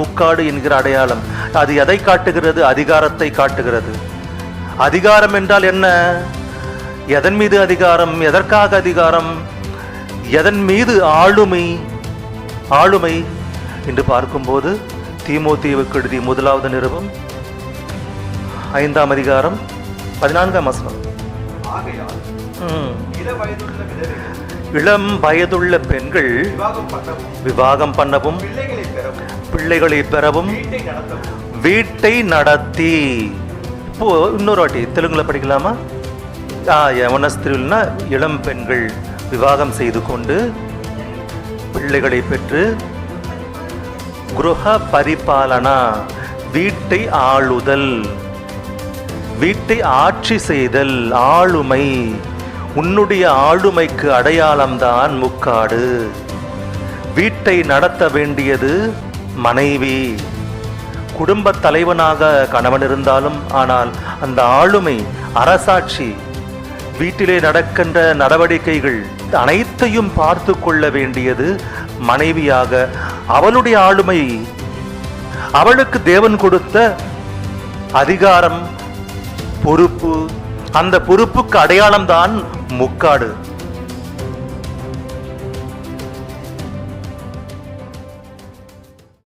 முக்காடு என்கிற அடையாளம். அது எதை காட்டுகிறது? அதிகாரத்தை காட்டுகிறது. அதிகாரம் என்றால் என்ன? எதன் மீது அதிகாரம்? எதற்காக அதிகாரம்? எதன் மீது ஆளுமை? ஆளுமை என்று பார்க்கும்போது தீமோத்தேயுவுக்கு எழுதிய முதலாவது நிருபம் 5ஆம் அதிகாரம் 14ஆம் வசனம். இளம் வயதுள்ள பெண்கள் விவாகம் பண்ணவும் பிள்ளைகளை பெறவும் வீட்டை நடத்தி. இப்போ இன்னொரு வாட்டி தெலுங்குல படிக்கலாமா? யவனஸ்திரில்னா இளம் பெண்கள் விவாகம் செய்து கொண்டு பிள்ளைகளை பெற்று குருஹ பரிபாலனா வீட்டை ஆளுதல், வீட்டை ஆட்சி செய்தல், ஆளுமை. உன்னுடைய ஆளுமைக்கு அடையாளம்தான் முக்காடு. வீட்டை நடத்த வேண்டியது மனைவி. குடும்ப தலைவனாக கணவன் இருந்தாலும் ஆனால் அந்த ஆளுமை, அரசாட்சி, வீட்டிலே நடக்கின்ற நடவடிக்கைகள் அனைத்தையும் பார்த்து கொள்ள வேண்டியது மனைவியாக. அவளுடைய ஆளுமை, அவளுக்கு தேவன் கொடுத்த அதிகாரம், பொறுப்பு, அந்த பொறுப்புக்கு அடையாளம்தான் முக்காடு.